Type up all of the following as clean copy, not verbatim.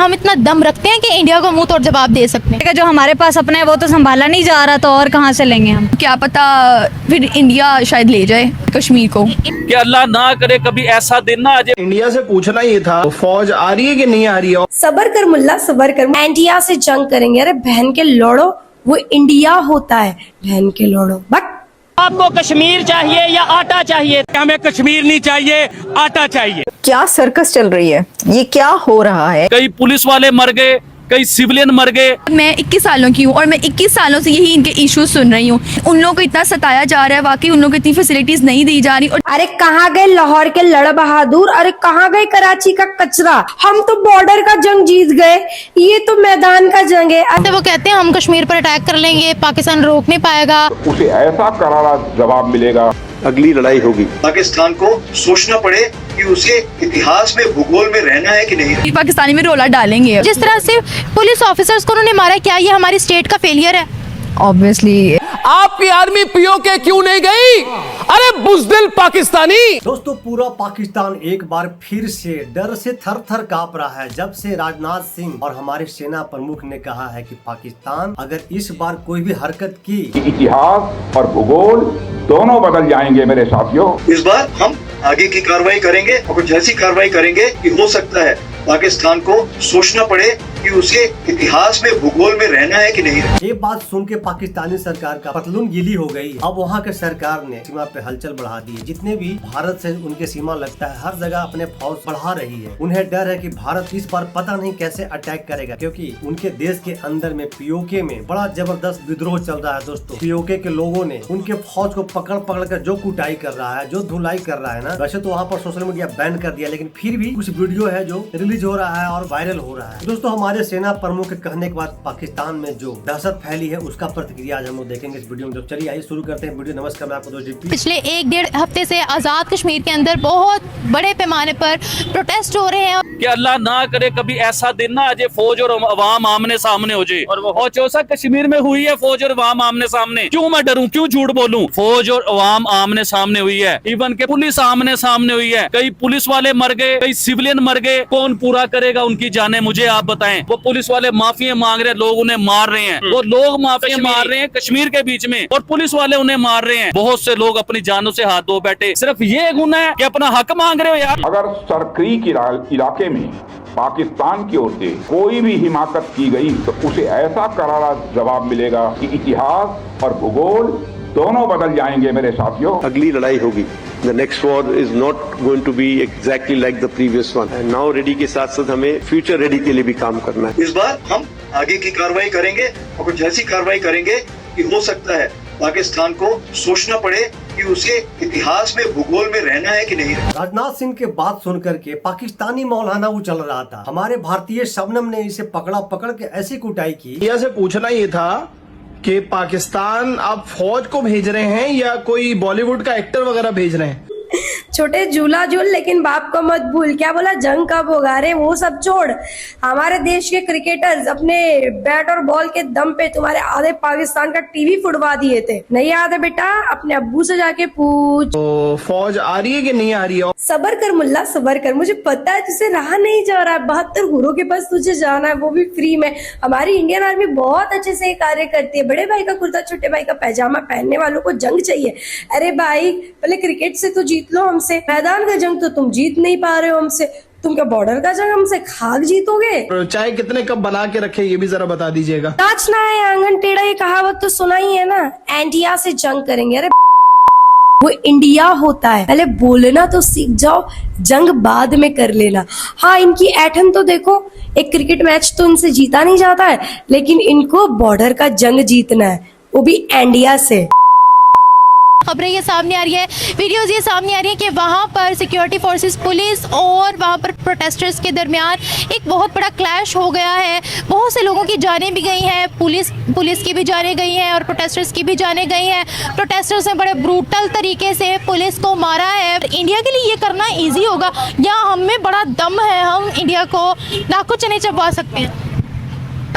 हम इतना दम रखते हैं कि इंडिया को मुंह तोड़ जवाब दे सकते हैं? जो हमारे पास अपना है वो तो संभाला नहीं जा रहा, तो और कहाँ से लेंगे हम? क्या पता फिर इंडिया शायद ले जाए कश्मीर को। कि अल्लाह ना करे कभी ऐसा दिन ना आ जाए। इंडिया से पूछना ये था, फौज आ रही है कि नहीं आ रही है? सबर कर मुल्ला, सबर कर। इंडिया से जंग करेंगे? अरे बहन के लोड़ो, वो इंडिया होता है, बहन के लोड़ो। बट आपको कश्मीर चाहिए या आटा चाहिए? हमें कश्मीर नहीं चाहिए, आटा चाहिए। क्या सर्कस चल रही है, ये क्या हो रहा है? कई पुलिस वाले मर गए, कई सिविलियन मर गए। मैं 21 सालों की हूँ और मैं 21 सालों से यही इनके इश्यूज सुन रही हूँ। उन लोगों को इतना सताया जा रहा है, वाकई उन लोगों को इतनी फैसिलिटीज नहीं दी जा रही। और अरे कहाँ गए लाहौर के लड़ बहादुर? अरे कहाँ गए कराची का कचरा? हम तो बॉर्डर का जंग जीत गए, ये तो मैदान का जंग है। तो वो कहते हैं हम कश्मीर पर अटैक कर लेंगे, पाकिस्तान रोक नहीं पाएगा। उसे ऐसा करारा जवाब मिलेगा। अगली लड़ाई होगी। पाकिस्तान को सोचना पड़े कि उसे इतिहास में, भूगोल में रहना है कि नहीं। पाकिस्तानी में रोला डालेंगे। जिस तरह से पुलिस ऑफिसर्स को उन्होंने मारा, क्या ये हमारी स्टेट का फेलियर है? ऑब्वियसली। आपकी आर्मी पीओके क्यों नहीं गई? अरे बुज़दिल पाकिस्तानी। दोस्तों, पूरा पाकिस्तान एक बार फिर से डर से थर थर कांप रहा है जब से राजनाथ सिंह और हमारे सेना प्रमुख ने कहा है कि पाकिस्तान अगर इस बार कोई भी हरकत की, इतिहास और भूगोल दोनों बदल जाएंगे मेरे साथियों। इस बार हम आगे की कार्रवाई करेंगे और कुछ ऐसी कार्रवाई करेंगे कि हो सकता है पाकिस्तान को सोचना पड़े कि उसे इतिहास में, भूगोल में रहना है कि नहीं। ये बात सुन के पाकिस्तानी सरकार का पतलून गीली हो गई। अब वहाँ के सरकार ने सीमा पे हलचल बढ़ा दी है। जितने भी भारत से उनके सीमा लगता है, हर जगह अपने फौज बढ़ा रही है। उन्हें डर है कि भारत इस बार पता नहीं कैसे अटैक करेगा, क्योंकि उनके देश के अंदर में पीओके में बड़ा जबरदस्त विद्रोह चल रहा है। दोस्तों, पीओके के लोगों ने उनके फौज को पकड़ पकड़ कर जो कुटाई कर रहा है, जो धुलाई कर रहा है ना, वैसे तो वहाँ पर सोशल मीडिया बैन कर दिया, लेकिन फिर भी कुछ वीडियो है जो रिलीज हो रहा है और वायरल हो रहा है। दोस्तों, हमारे सेना प्रमुख के कहने के बाद पाकिस्तान में जो दहशत फैली है उसका प्रतिक्रिया आज हम लोग देखेंगे इस वीडियो में। तो चलिए आइए शुरू करते हैं वीडियो। नमस्कार, मैं आपको दोस्त। पिछले 1-1.5 हफ्ते से आजाद कश्मीर के अंदर बहुत बड़े पैमाने पर प्रोटेस्ट हो रहे हैं। कि अल्लाह ना करे कभी ऐसा दिन ना आ जाए फौज और अवाम आमने सामने हो जाए। और वो चौसा कश्मीर में हुई है, फौज और अवाम आमने सामने। क्यों मैं डरूं, क्यों झूठ बोलूं? फौज और अवाम आमने सामने हुई है, इवन के पुलिस आमने सामने हुई है। कई पुलिस वाले मर गए, कई सिविलियन मर गए। कौन पूरा करेगा उनकी जाने, मुझे आप बताएं। वो पुलिस वाले माफिया मांग रहे हैं, लोग उन्हें मार रहे हैं। वो लोग माफिया मार रहे हैं कश्मीर के बीच में, और पुलिस वाले उन्हें मार रहे हैं। बहुत से लोग अपनी जानों से हाथ धो बैठे। सिर्फ ये गुनाह है कि अपना हक मांग रहे हो यार। अगर सरक्रीक इलाके में पाकिस्तान की ओर से कोई भी हिमाकत की गई तो उसे ऐसा करारा जवाब मिलेगा कि इतिहास और भूगोल दोनों बदल जाएंगे मेरे साथियों। अगली लड़ाई होगी। The next war is not going to be exactly like the previous one. And now ready के साथ साथ हमें future ready के लिए भी काम करना है। इस बार हम आगे की कार्रवाई करेंगे और कुछ ऐसी कार्रवाई करेंगे कि हो सकता है पाकिस्तान को सोचना पड़े कि उसे इतिहास में, भूगोल में रहना है कि नहीं। राजनाथ सिंह के बात सुन करके पाकिस्तानी मौलाना वो चल रहा था। हमारे भारतीय शबनम ने इसे पकड़ के ऐसी कुटाई की। इंडिया से पूछना ये था कि पाकिस्तान अब फौज को भेज रहे हैं या कोई बॉलीवुड का एक्टर वगैरह भेज रहे हैं? छोटे झूला झूल, लेकिन बाप को मत भूल। क्या बोला? जंग कब होगा? अरे वो सब छोड़, हमारे देश के क्रिकेटर्स अपने बैट और बॉल के दम पे तुम्हारे आधे पाकिस्तान का टीवी फुड़वा दिए थे। नहीं याद है बेटा? अपने अब्बू से जाके पूछ। तो फौज आ रही है कि नहीं आ रही है? सबर कर मुल्ला, सबर कर। मुझे पता है तुझसे रहा नहीं जा रहा है, 72 हुरों के पास तुझे जाना है, वो भी फ्री में। हमारी इंडियन आर्मी बहुत अच्छे से कार्य करती है। बड़े भाई का कुर्ता, छोटे भाई का पैजामा पहनने वालों को जंग चाहिए। अरे भाई, पहले क्रिकेट से तो जीत लो हमसे। मैदान का जंग तो तुम जीत नहीं पा रहे हो हमसे, तुम क्या बॉर्डर का जंग हमसे खाक जीतोगे? चाहे कितने कप बना के रखे ये भी जरा बता दीजिएगा। नाचना है आंगन टेढ़ा, ये कहावत तो सुना ही है ना। इंडिया से जंग करेंगे? अरे वो इंडिया होता है, पहले बोलना तो सीख जाओ, जंग बाद में कर लेना। हाँ, इनकी ऐठन तो देखो, एक क्रिकेट मैच तो इनसे जीता नहीं जाता है, लेकिन इनको बॉर्डर का जंग जीतना है, वो भी इंडिया से। खबरें ये सामने आ रही है, वीडियोस ये सामने आ रही है कि वहाँ पर सिक्योरिटी फोर्सेस, पुलिस और वहाँ पर प्रोटेस्टर्स के दरमियान एक बहुत बड़ा क्लैश हो गया है। बहुत से लोगों की जानें भी गई हैं, पुलिस की भी जानें गई हैं और प्रोटेस्टर्स की भी जानें गई हैं। प्रोटेस्टर्स ने बड़े ब्रूटल तरीके से पुलिस को मारा है। इंडिया के लिए ये करना ईजी होगा या हम में बड़ा दम है, हम इंडिया को नाखून चने चबा सकते हैं?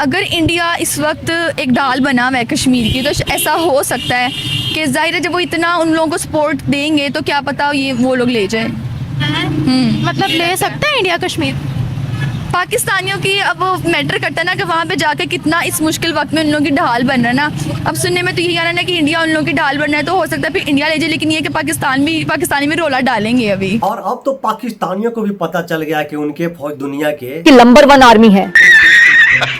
अगर इंडिया इस वक्त एक ढाल बना हुआ है कश्मीर की, तो ऐसा हो सकता है कि जाहिर है जब वो इतना उन लोगों को सपोर्ट देंगे तो क्या पता ये वो लोग ले जाए। मतलब ले सकता है इंडिया कश्मीर? पाकिस्तानियों की अब वो मैटर करता है ना कि वहाँ पे जाके कितना इस मुश्किल वक्त में उन लोगों की ढाल बन रहा है ना। अब सुनने में तो यही आ रहा है ना कि इंडिया उन लोगों की ढाल बन रहा है, तो हो सकता है फिर इंडिया ले जाए, लेकिन ये कि पाकिस्तानी भी रोला डालेंगे अभी। और अब तो पाकिस्तानियों को भी पता चल गया कि उनके फौज दुनिया के नंबर 1 आर्मी है।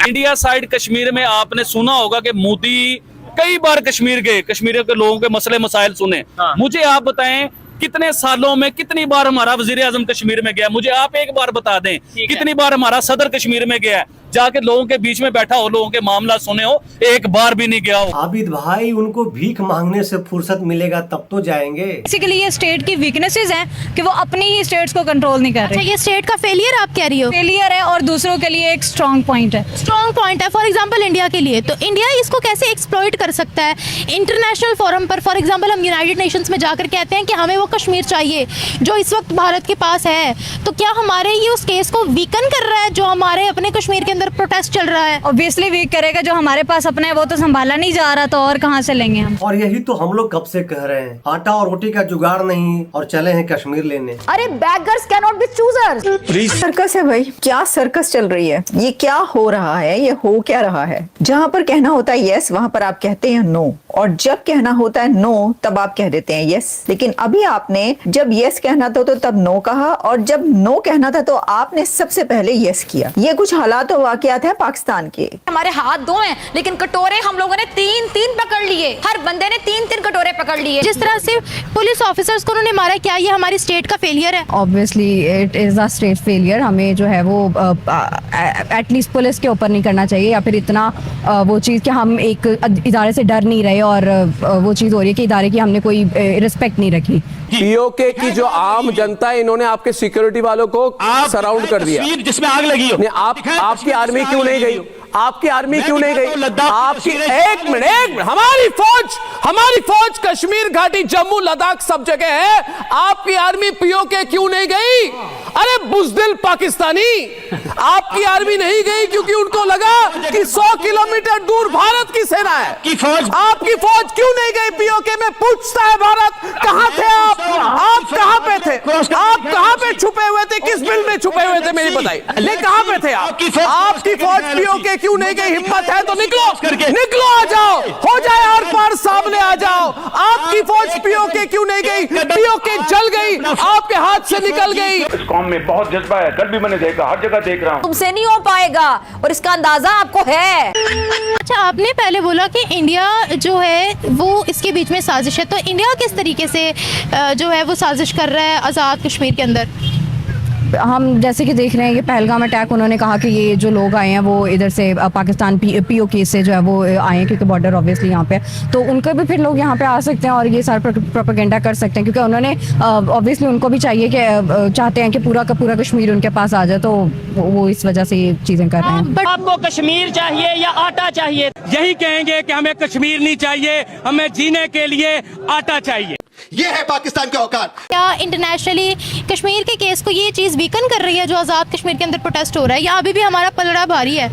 इंडिया साइड कश्मीर में आपने सुना होगा कि मोदी कई बार कश्मीर गए, कश्मीर के लोगों के मसले मसाइल सुने। मुझे आप बताएं कितने सालों में कितनी बार हमारा वजीर आजम कश्मीर में गया? मुझे आप एक बार बता दें कितनी बार हमारा सदर कश्मीर में गया, जाके लोगों के बीच में बैठा हो, लोगों के मामला सुने हो, एक बार भी नहीं गया हो। आबिद भाई, उनको भीख मांगने से फुर्सत मिलेगा तब तो जाएंगे। बेसिकली ये स्टेट की वीकनेसेस हैं कि वो अपनी ही स्टेट्स को कंट्रोल नहीं कर रहे। अच्छा, ये स्टेट का फेलियर आप कह रही हो? फेलियर है और दूसरों के लिए एक स्ट्रॉन्ग पॉइंट है। स्ट्रॉन्ग पॉइंट है फॉर एग्जांपल इंडिया के लिए, तो इंडिया इसको कैसे एक्सप्लॉइट कर सकता है इंटरनेशनल फोरम पर? फॉर एग्जांपल हम यूनाइटेड नेशंस में जाकर कहते हैं कि हमें वो कश्मीर चाहिए जो इस वक्त भारत के पास है, तो क्या हमारे ये उस केस को वीकन कर रहा है जो हमारे अपने कश्मीर के अंदर प्रोटेस्ट चल रहा है? ऑब्वियसली वीक करेगा, जो हमारे पास अपना है वो तो संभाला नहीं जा रहा, तो और कहाँ से लेंगे हम? और यही तो हम लोग कब से कह रहे हैं, आटा और रोटी का जुगाड़ नहीं और चले हैं कश्मीर लेने। अरे beggars cannot be choosers। Circus है भाई, क्या सर्कस चल रही है? ये क्या हो रहा है? ये हो क्या रहा है? जहाँ पर कहना होता है यस, वहाँ पर आप कहते हैं नो, और जब कहना होता है नो तब आप कह देते हैं यस। लेकिन अभी आपने जब यस कहना था तो तब नो कहा, और जब नो कहना था तो आपने सबसे पहले यस किया। ये कुछ हालात और वाकयात है पाकिस्तान के। हमारे हाथ दो हैं लेकिन कटोरे हम लोगों ने तीन पकड़ लिए, हर बंदे ने तीन कटोरे पकड़ लिए। जिस तरह से पुलिस ऑफिसर्स को उन्होंने मारा, क्या ये हमारी स्टेट का फेलियर है? Obviously it is a state failure. हमें जो है वो एटलीस्ट पुलिस के ऊपर नहीं करना चाहिए, या फिर इतना वो चीज़ कि हम एक इदारे से डर नहीं रहे और वो चीज़ हो रही है कि इदारे की हमने कोई रिस्पेक्ट नहीं रखी। पीओके की जो आम जनता है, इन्होंने आपके सिक्योरिटी वालों को सराउंड कर दिया, जिसमें आग लगी हो। आपकी आर्मी क्यों नहीं गई? आपकी आर्मी क्यों नहीं गई? आपकी एक मिनट, हमारी फौज कश्मीर घाटी जम्मू लद्दाख सब जगह है, आपकी आर्मी पीओके क्यों नहीं गई? अरे बुज़दिल पाकिस्तानी, आपकी आर्मी नहीं गई क्योंकि उनको लगा कि 100 किलोमीटर दूर भारत की सेना है। आपकी फौज क्यों नहीं गई पीओके में? पूछता है भारत, कहां थे आप कहां पे थे? आप कहां पे छुपे हुए थे? किस बिल में छुपे हुए थे? मेरी बताइए, लेकिन कहां पे थे आप? आपकी फौज पीओके क्यों नहीं गई? हिम्मत है तो निकलो, आ जाओ, हो जाए आर पार, सामने आ जाओ। आपकी फौज पीओके क्यों नहीं गई? पीओके जल गई, आपके हाथ से निकल गई। इस कौम में बहुत जज्बा है, कल भी मैंने देखा, हर जगह देख रहा हूँ। तुमसे नहीं हो पाएगा और इसका अंदाजा आपको है। अच्छा, आपने पहले बोला कि इंडिया जो है वो इसके बीच में साजिश है, तो इंडिया किस तरीके से जो है वो साजिश कर रहा है आज़ाद कश्मीर के अंदर? हम जैसे कि देख रहे हैं कि पहलगाम अटैक, उन्होंने कहा कि ये जो लोग आए हैं वो इधर से पाकिस्तान पीओके से जो है वो आए हैं, क्योंकि बॉर्डर ऑब्वियसली यहाँ पे, तो उनका भी फिर लोग यहाँ पे आ सकते हैं और ये सारा प्रोपेगेंडा कर सकते हैं, क्योंकि उन्होंने ऑब्वियसली उनको भी चाहिए कि चाहते हैं कि पूरा का पूरा कश्मीर उनके पास आ जाए, तो वो इस वजह से ये चीज़ें कर रहे हैं। आपको कश्मीर चाहिए या आटा चाहिए? यही कहेंगे कि हमें कश्मीर नहीं चाहिए, हमें जीने के लिए आटा चाहिए। ये है पाकिस्तान का औकात। क्या इंटरनेशनली कश्मीर के केस को ये चीज़ वीकन कर रही है जो आज़ाद कश्मीर के अंदर प्रोटेस्ट हो रहा है, या अभी भी हमारा पलड़ा भारी है?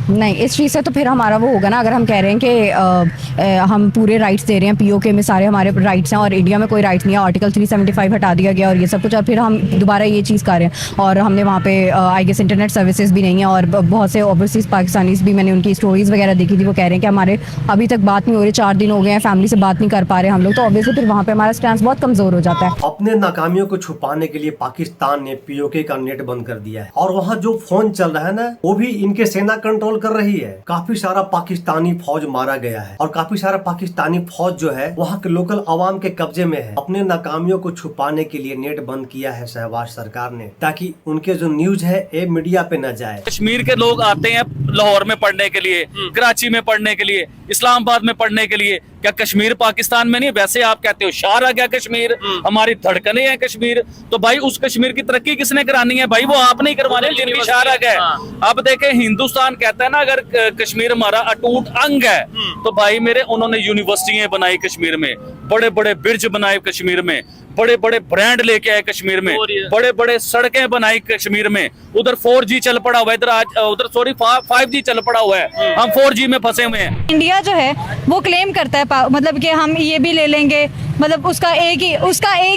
नहीं, इस चीज़ से तो फिर हमारा वो होगा ना, अगर हम कह रहे हैं कि हम पूरे राइट्स दे रहे हैं, पीओके में सारे हमारे राइट्स हैं और इंडिया में कोई राइट्स नहीं है, आर्टिकल 375 हटा दिया गया और ये सब कुछ, और फिर हम दोबारा ये चीज़ कर रहे हैं, और हमने वहाँ पे आई गेस इंटरनेट सर्विसेज भी नहीं है, और बहुत से ओवरसीज़ पाकिस्तानीज़ भी, मैंने उनकी स्टोरीज़ वगैरह देखी थी, वो कह रहे हैं कि हमारे अभी तक बात नहीं हो रही, 4 दिन हो गए हैं, फैमिली से बात नहीं कर पा रहे हम लोग, तो ऑब्वियसली फिर वहाँ पर हमारा स्टैंड बहुत कमज़ोर हो जाता है। अपने नाकामियों को छुपाने के लिए पाकिस्तान ने पीओके का नेट बंद कर दिया है, और वहाँ जो फोन चल रहा है ना, वो भी इनके सेना कंट्रोल कर रही है। काफी सारा पाकिस्तानी फौज मारा गया है, और काफी सारा पाकिस्तानी फौज जो है वहाँ के लोकल आवाम के कब्जे में है। अपने नाकामियों को छुपाने के लिए नेट बंद किया है शहबाज सरकार ने, ताकि उनके जो न्यूज है ये मीडिया पे न जाए। कश्मीर के लोग आते हैं लाहौर में पढ़ने के लिए, कराची में पढ़ने के लिए, इस्लामाबाद में पढ़ने के लिए, क्या कश्मीर पाकिस्तान में नहीं? वैसे आप कहते हो शहर आ गया कश्मीर, हमारी धड़कने हैं कश्मीर, तो भाई उस कश्मीर की तरक्की किसने करानी है? भाई वो आप नहीं करवाने जिनकी शहर आ गया। अब देखें, हिंदुस्तान कहता है ना अगर कश्मीर हमारा अटूट अंग है, तो भाई मेरे उन्होंने यूनिवर्सिटियां बनाई कश्मीर में, बड़े बड़े ब्रिज बनाए कश्मीर में, बड़े बड़े ब्रांड लेके आए कश्मीर में, बड़े बड़े सड़कें बनाई कश्मीर में। उधर 4G चल पड़ा हुआ है, इधर आज उधर 5G चल पड़ा हुआ है, हम 4G में फंसे हुए हैं। इंडिया जो है वो क्लेम करता है मतलब कि हम ये भी ले लेंगे, मतलब उसका एक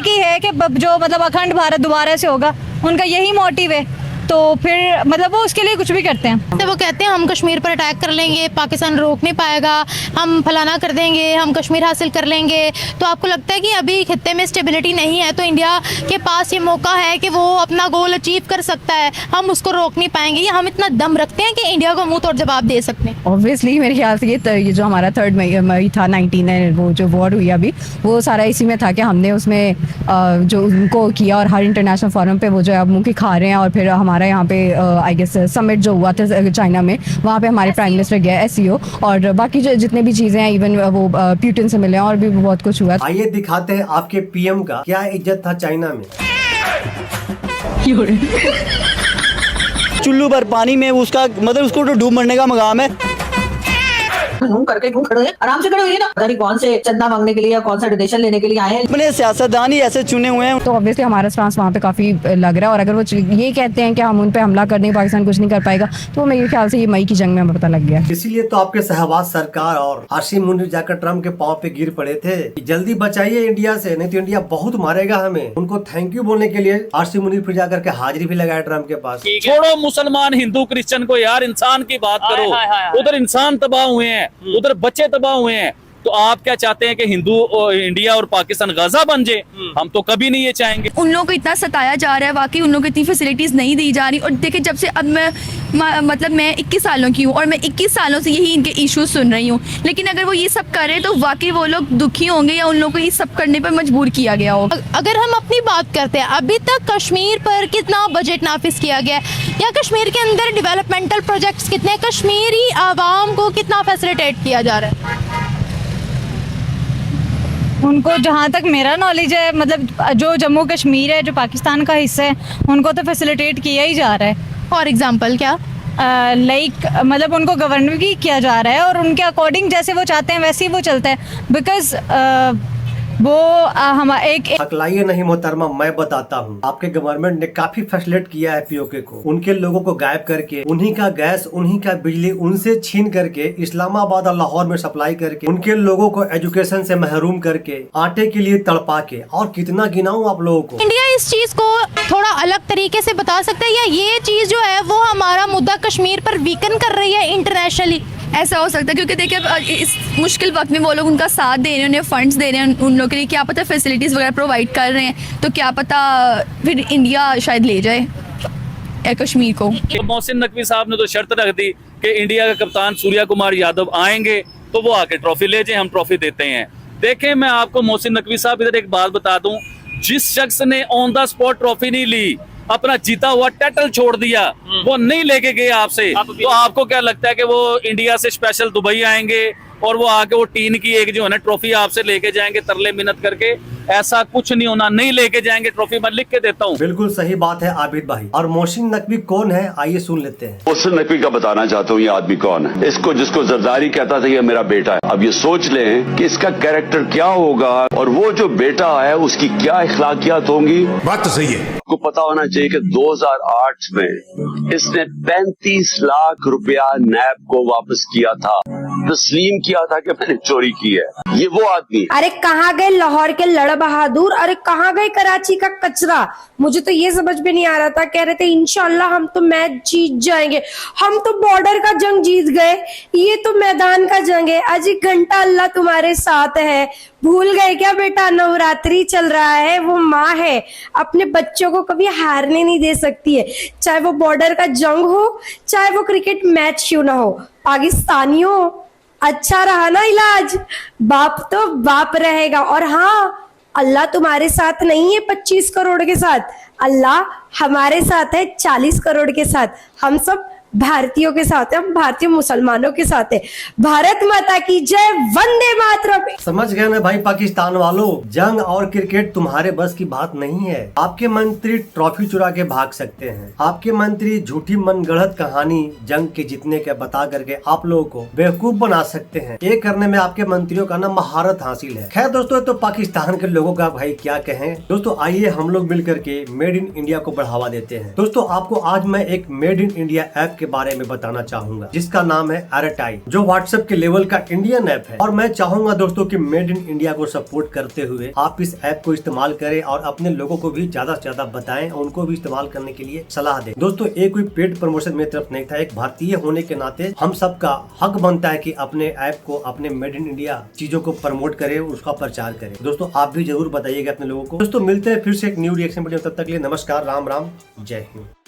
ही है कि जो मतलब अखंड भारत दोबारा से होगा, उनका यही मोटिव है तो फिर मतलब वो उसके लिए कुछ भी करते हैं। तो वो कहते हैं हम कश्मीर पर अटैक कर लेंगे, पाकिस्तान रोक नहीं पाएगा, हम फलाना कर देंगे, हम कश्मीर हासिल कर लेंगे। तो आपको लगता है कि अभी खित्ते में स्टेबिलिटी नहीं है, तो इंडिया के पास ये मौका है कि वो अपना गोल अचीव कर सकता है, हम उसको रोक नहीं पाएंगे, या हम इतना दम रखते हैं कि इंडिया को मुंह तोड़ जवाब दे सकते हैं? ऑब्वियसली मेरे ख्याल से ये जो हमारा 3 मई था 19 वो जो वॉर हुई अभी, वो सारा इसी में था कि हमने उसमें जो उनको किया, और हर इंटरनेशनल फोरम पे वो जो है अब मुंह की खा रहे हैं। और फिर हमारा यहाँ पे आई गेस समिट जो हुआ था चाइना में, वहाँ पे हमारे प्राइम मिनिस्टर गए, SCO, और बाकी जो जितने भी चीज़ें हैं, इवन वो प्यूटिन से मिले और भी बहुत कुछ हुआ। आइए दिखाते हैं आपके PM का क्या इज्जत था चाइना में। चुल्लू भर पानी में उसका मतलब उसको तो डूब मरने का मकाम है। घूम करके क्यों खड़े हैं? आराम से खड़े होइए ना। पता नहीं कौन से चंदा मांगने के लिए या कौन सा डोनेशन लेने के लिए आए हैं। अपने सियासतदान ही ऐसे चुने हुए हैं। तो ऑब्वियसली हमारा स्टांस वहाँ पे काफी लग रहा है, और अगर वो ये कहते हैं कि हम उन पे हमला कर देंगे, पाकिस्तान कुछ नहीं कर पाएगा, तो मेरे ख्याल से ये मई की जंग में हमें पता लग गया। इसीलिए तो आपके शहबाज सरकार और आसिम मुनीर जाकर ट्रम्प के पांव पे गिर पड़े थे कि जल्दी बचाइए इंडिया से, नहीं तो इंडिया बहुत मारेगा हमें। उनको थैंक यू बोलने के लिए आसिम मुनीर फिर जाकर के हाजिरी भी लगाया ट्रम्प के पास। छोड़ो मुसलमान हिंदू क्रिश्चियन को यार, इंसान की बात करो। उधर इंसान तबाह हुए हैं, उधर बच्चे तबाह हुए हैं, तो आप क्या चाहते हैं कि हिंदू इंडिया और पाकिस्तान गाजा बन जाए? हम तो कभी नहीं ये चाहेंगे। उन लोगों को इतना सताया जा रहा है, वाकई उन लोगों को इतनी फैसिलिटीज नहीं दी जा रही। और देखिए, जब से अब मैं 21 सालों की हूँ और मैं 21 सालों से यही इनके इश्यूज सुन रही हूँ, लेकिन अगर वो ये सब कर रहे हैं तो वाकई वो लोग दुखी होंगे, या उन लोगों को ये सब करने पर मजबूर किया गया हो। अगर हम अपनी बात करते हैं, अभी तक कश्मीर पर कितना बजट नाफिज किया गया है, या कश्मीर के अंदर डेवलपमेंटल प्रोजेक्ट्स कितने, कश्मीरी आवाम को कितना फैसिलिटेट किया जा रहा है? उनको, जहाँ तक मेरा नॉलेज है, मतलब जो जम्मू कश्मीर है, जो पाकिस्तान का हिस्सा है, उनको तो फैसिलिटेट किया ही जा रहा है। फॉर एग्जांपल क्या? मतलब उनको गवर्नर भी किया जा रहा है, और उनके अकॉर्डिंग जैसे वो चाहते हैं वैसे ही वो चलता है। बिकॉज वो हम एक हकलाइए नहीं मोहतरमा, मैं बताता हूँ। आपके गवर्नमेंट ने काफी फैसिलिटेट किया है POK को, उनके लोगों को गायब करके, उन्हीं का गैस, उन्हीं का बिजली उनसे छीन करके इस्लामाबाद और लाहौर में सप्लाई करके, उनके लोगों को एजुकेशन से महरूम करके, आटे के लिए तड़पा के, और कितना गिनाऊं आप लोगों को। इंडिया इस चीज को थोड़ा अलग तरीके से बता सकता है, या ये चीज जो है वो हमारा मुद्दा कश्मीर पर वीकन कर रही है इंटरनेशनली? ऐसा हो सकता है, क्योंकि देखिए इस मुश्किल वक्त में वो लोग उनका साथ दे रहे हैं, उन्हें फंड्स दे रहे हैं उन लोगों के लिए, क्या पता फैसिलिटीज़ वगैरह प्रोवाइड कर रहे हैं, तो क्या पता फिर इंडिया शायद ले जाए कश्मीर को। मोहसिन नकवी साहब ने तो शर्त रख दी कि इंडिया का कप्तान सूर्या कुमार यादव आएंगे तो वो आके ट्रॉफी ले जाए, हम ट्रॉफी देते हैं। देखें, मैं आपको मोहसिन नकवी साहब इधर एक बात बता दूं, जिस शख्स ने ऑन द स्पॉट ट्रॉफी नहीं ली, अपना जीता हुआ टाइटल छोड़ दिया, वो नहीं लेके गए आपसे, तो आपको क्या लगता है कि वो इंडिया से स्पेशल दुबई आएंगे और वो आके वो टीन की एक जो है ना ट्रॉफी आपसे लेके जाएंगे तरले मिन्नत करके? ऐसा कुछ नहीं होना, नहीं लेके जाएंगे ट्रॉफी, मैं लिख के देता हूँ। बिल्कुल सही बात है आबिद भाई। और मोहसिन नकवी कौन है, आइए सुन लेते हैं। मोहसिन नकवी का बताना चाहता हूँ ये आदमी कौन है। इसको जिसको जरदारी कहता था ये मेरा बेटा है, अब ये सोच लें कि इसका कैरेक्टर क्या होगा, और वो जो बेटा है उसकी क्या इखलाकियात होंगी। बात तो सही है। आपको पता होना चाहिए कि 2008 में इसने 35 लाख रुपया नैब को वापस किया था, तस्लीम किया था कि मैंने चोरी की है। ये वो आदमी। अरे कहाँ गए लाहौर के लड़ा बहादुर, अरे कहाँ गए कराची का कचरा? मुझे तो ये समझ में नहीं आ रहा था, कह रहे थे इंशाल्लाह हम तो मैच जीत जाएंगे, हम तो बॉर्डर का जंग जीत गए, ये तो मैदान का जंग है। आज एक घंटा अल्लाह तुम्हारे साथ है, भूल गए क्या बेटा? नवरात्रि चल रहा है, वो माँ है, अपने बच्चों को कभी हारने नहीं दे सकती है, चाहे वो बॉर्डर का जंग हो, चाहे वो क्रिकेट मैच क्यों ना हो। पाकिस्तानियों, अच्छा रहा ना इलाज, बाप तो बाप रहेगा। और हाँ, अल्लाह तुम्हारे साथ नहीं है 25 करोड़ के साथ, अल्लाह हमारे साथ है 40 करोड़ के साथ। हम सब भारतीयों के साथ है, हम भारतीय मुसलमानों के साथ है। भारत माता की जय, वंदे मातरम। समझ गए ना भाई पाकिस्तान वालों, जंग और क्रिकेट तुम्हारे बस की बात नहीं है। आपके मंत्री ट्रॉफी चुरा के भाग सकते हैं, आपके मंत्री झूठी मनगढ़ंत कहानी जंग के जीतने के बता करके आप लोगों को बेवकूफ बना सकते हैं। ये करने में आपके मंत्रियों का ना महारत हासिल है। खैर दोस्तों, तो पाकिस्तान के लोगों का भाई क्या कहें। दोस्तों आइए हम लोग मिल करके मेड इन इंडिया को बढ़ावा देते हैं। दोस्तों आपको आज मैं एक मेड इन इंडिया ऐप के बारे में बताना चाहूंगा, जिसका नाम है एयरटाई, जो व्हाट्सएप के लेवल का इंडियन ऐप है। और मैं चाहूंगा दोस्तों कि मेड इन इंडिया को सपोर्ट करते हुए आप इस ऐप को इस्तेमाल करें और अपने लोगों को भी ज्यादा से ज्यादा बताएं और उनको भी इस्तेमाल करने के लिए सलाह दें। दोस्तों ये कोई पेड प्रमोशन मेरी तरफ नहीं था, एक भारतीय होने के नाते हम सबका हक बनता है कि अपने ऐप को, अपने मेड इन इंडिया चीजों को प्रमोट करें, उसका प्रचार करें। दोस्तों आप भी जरूर बताइएगा अपने लोगों को। दोस्तों मिलते हैं फिर से एक न्यू रिएक्शन वीडियो, तब तक के लिए नमस्कार, राम राम, जय हिंद।